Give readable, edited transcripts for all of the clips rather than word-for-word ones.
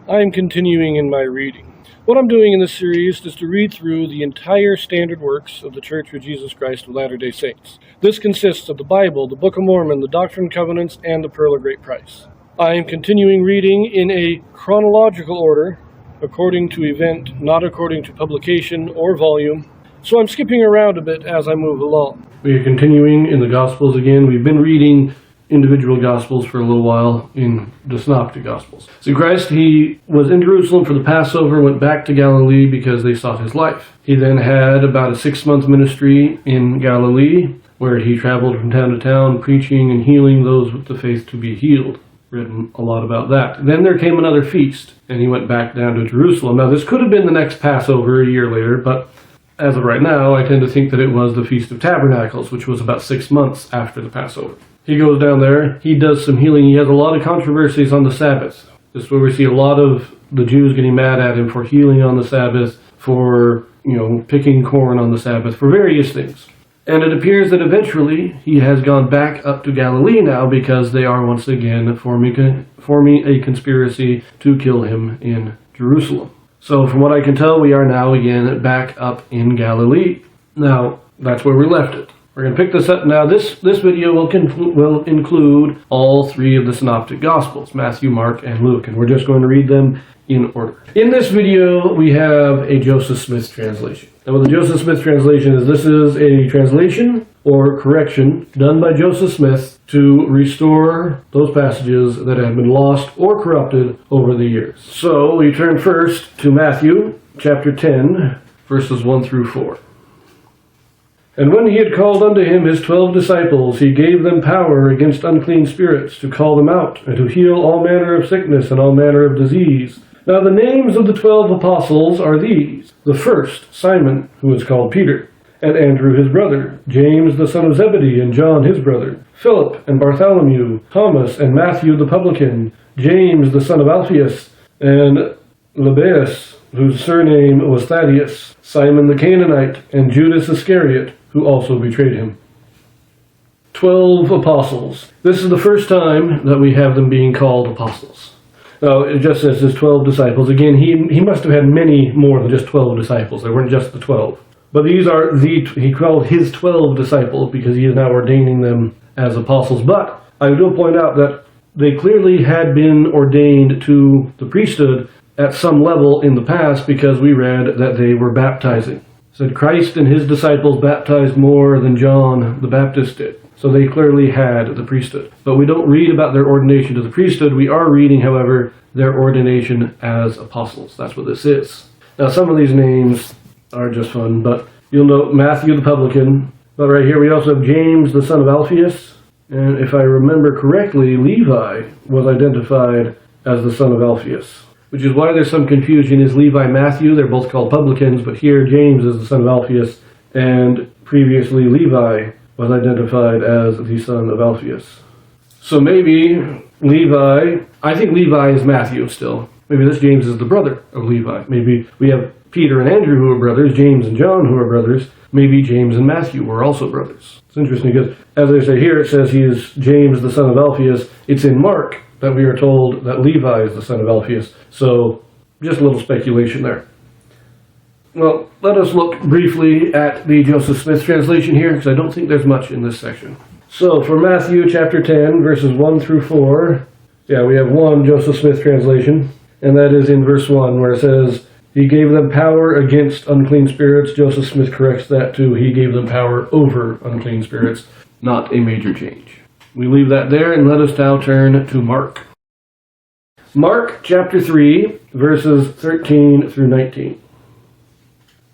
I am continuing in my reading. What I'm doing in this series is to read through the entire standard works of the Church of Jesus Christ of Latter-day Saints. This consists of the Bible, the Book of Mormon, the Doctrine and Covenants, and the Pearl of Great Price. I am continuing reading in a chronological order, according to event, not according to publication or volume, so I'm skipping around a bit as I move along. We are continuing in the Gospels again. We've been reading individual Gospels for a little while in the Synoptic Gospels. So Christ, he was in Jerusalem for the Passover, went back to Galilee because they sought his life. He then had about a 6-month ministry in Galilee, where he traveled from town to town, preaching and healing those with the faith to be healed. Written a lot about that. Then there came another feast, and he went back down to Jerusalem. Now this could have been the next Passover a year later, but as of right now, I tend to think that it was the Feast of Tabernacles, which was about 6 months after the Passover. He goes down there, he does some healing. He has a lot of controversies on the Sabbath. This is where we see a lot of the Jews getting mad at him for healing on the Sabbath, for, picking corn on the Sabbath, for various things. And it appears that eventually he has gone back up to Galilee now because they are once again forming a conspiracy to kill him in Jerusalem. So from what I can tell, we are now again back up in Galilee. Now, that's where we left it. We're going to pick this up now. This video will include all three of the Synoptic Gospels, Matthew, Mark, and Luke, and we're just going to read them in order. In this video, we have a Joseph Smith translation. Now, what the Joseph Smith translation is, this is a translation or correction done by Joseph Smith to restore those passages that have been lost or corrupted over the years. So, we turn first to Matthew chapter 10, verses 1 through 4. And when he had called unto him his 12 disciples, he gave them power against unclean spirits, to call them out, and to heal all manner of sickness and all manner of disease. Now the names of the 12 apostles are these: the first, Simon, who is called Peter, and Andrew his brother, James the son of Zebedee, and John his brother, Philip and Bartholomew, Thomas and Matthew the publican, James the son of Alphaeus, and Lebbaeus, whose surname was Thaddeus, Simon the Canaanite, and Judas Iscariot, who also betrayed him. 12 apostles. This is the first time that we have them being called apostles. Now, it just says his 12 disciples. Again, he must have had many more than just 12 disciples. They weren't just the 12. But these are he called his 12 disciples because he is now ordaining them as apostles. But I will point out that they clearly had been ordained to the priesthood at some level in the past, because we read that they were baptizing. It said Christ and his disciples baptized more than John the Baptist did. So they clearly had the priesthood. But we don't read about their ordination to the priesthood. We are reading, however, their ordination as apostles. That's what this is. Now, some of these names are just fun, but you'll note Matthew the publican. But right here we also have James the son of Alphaeus. And if I remember correctly, Levi was identified as the son of Alphaeus, which is why there's some confusion. Is Levi Matthew? They're both called publicans, but here James is the son of Alphaeus, and previously Levi was identified as the son of Alphaeus. So maybe Levi, I think Levi is Matthew still. Maybe this James is the brother of Levi. Maybe we have Peter and Andrew who are brothers, James and John who are brothers. Maybe James and Matthew were also brothers. It's interesting because, as I say here, it says he is James the son of Alphaeus. It's in Mark that we are told that Levi is the son of Alphaeus. So, just a little speculation there. Well, let us look briefly at the Joseph Smith translation here, because I don't think there's much in this section. So, for Matthew chapter 10, verses 1 through 4, we have one Joseph Smith translation, and that is in verse 1, where it says, he gave them power against unclean spirits. Joseph Smith corrects that to, he gave them power over unclean spirits. Not a major change. We leave that there, and let us now turn to Mark. Mark chapter 3, verses 13 through 19.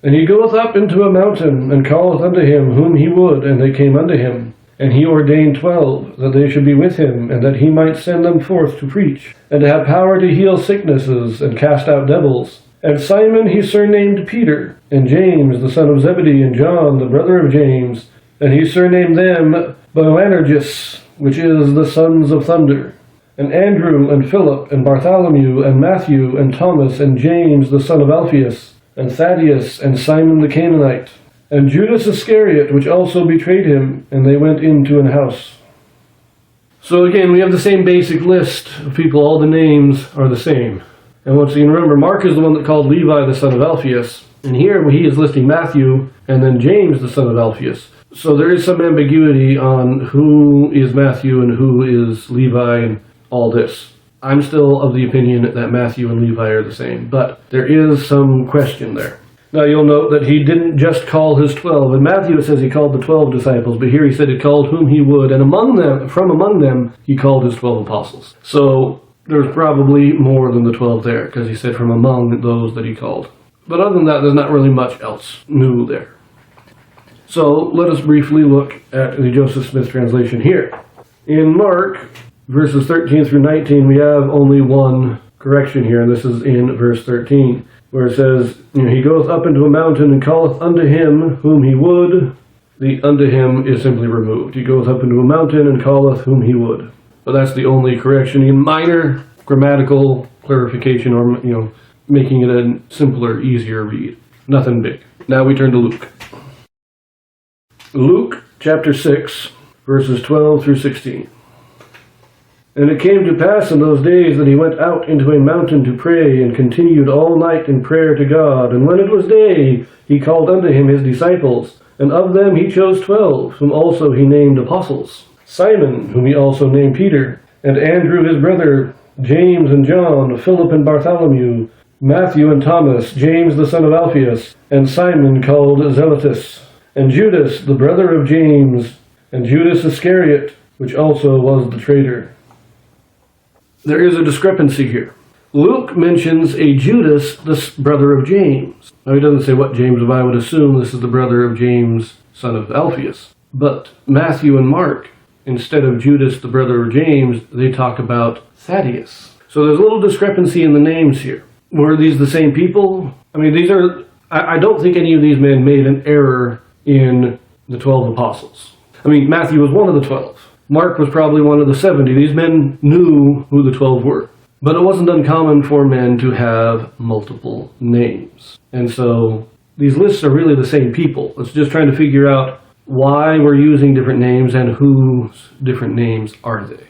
And he goeth up into a mountain, and calleth unto him whom he would, and they came unto him. And he ordained 12, that they should be with him, and that he might send them forth to preach, and to have power to heal sicknesses, and cast out devils. And Simon he surnamed Peter, and James the son of Zebedee, and John the brother of James, and he surnamed them Boanerges, which is the sons of thunder, and Andrew, and Philip, and Bartholomew, and Matthew, and Thomas, and James the son of Alphaeus, and Thaddeus, and Simon the Canaanite, and Judas Iscariot, which also betrayed him, and they went into an house. So again, we have the same basic list of people. All the names are the same. And once again, remember, Mark is the one that called Levi the son of Alphaeus. And here he is listing Matthew and then James the son of Alphaeus. So there is some ambiguity on who is Matthew and who is Levi and all this. I'm still of the opinion that Matthew and Levi are the same, but there is some question there. Now you'll note that he didn't just call his 12. In Matthew it says he called the 12 disciples, but here he said he called whom he would, and from among them he called his 12 apostles. So there's probably more than the 12 there, because he said from among those that he called. But other than that, there's not really much else new there. So let us briefly look at the Joseph Smith translation here. In Mark, verses 13 through 19, we have only one correction here, and this is in verse 13, where it says, he goeth up into a mountain and calleth unto him whom he would. The unto him is simply removed. He goeth up into a mountain and calleth whom he would. But that's the only correction. In minor grammatical clarification, or making it a simpler, easier read. Nothing big. Now we turn to Luke. Luke chapter 6, verses 12 through 16. And it came to pass in those days that he went out into a mountain to pray, and continued all night in prayer to God. And when it was day, he called unto him his disciples, and of them he chose 12, whom also he named apostles. Simon, whom he also named Peter, and Andrew his brother, James and John, Philip and Bartholomew, Matthew and Thomas, James the son of Alphaeus, and Simon called Zelotes, and Judas the brother of James, and Judas Iscariot, which also was the traitor. There is a discrepancy here. Luke mentions a Judas, the brother of James. Now he doesn't say what James, but I would assume this is the brother of James, son of Alphaeus. But Matthew and Mark, instead of Judas, the brother of James, they talk about Thaddeus. So there's a little discrepancy in the names here. Were these the same people? I mean, I don't think any of these men made an error in the 12 apostles. I mean, Matthew was one of the 12. Mark was probably one of the 70. These men knew who the 12 were. But it wasn't uncommon for men to have multiple names. And so these lists are really the same people. It's just trying to figure out why we're using different names and whose different names are they.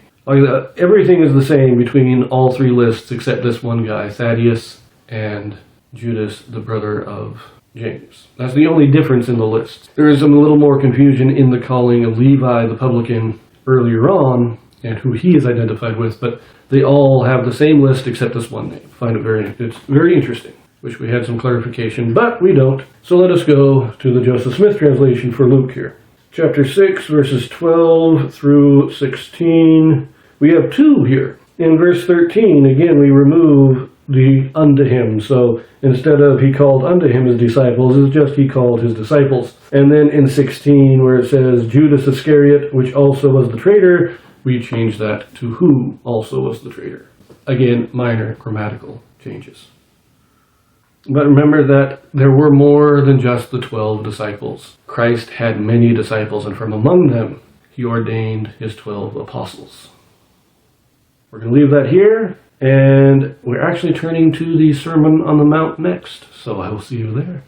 Everything is the same between all three lists except this one guy, Thaddeus and Judas, the brother of James. That's the only difference in the list. There is a little more confusion in the calling of Levi the publican earlier on and who he is identified with, but they all have the same list except this one name. It's very interesting. Wish we had some clarification, but we don't. So let us go to the Joseph Smith translation for Luke here. Chapter 6, verses 12 through 16. We have two here. In verse 13, again, we remove the unto him. So instead of he called unto him his disciples, it's just he called his disciples. And then in 16, where it says Judas Iscariot, which also was the traitor, we change that to who also was the traitor. Again, minor grammatical changes. But remember that there were more than just the 12 disciples. Christ had many disciples, and from among them, he ordained his 12 apostles. We're going to leave that here, and we're actually turning to the Sermon on the Mount next, so I will see you there.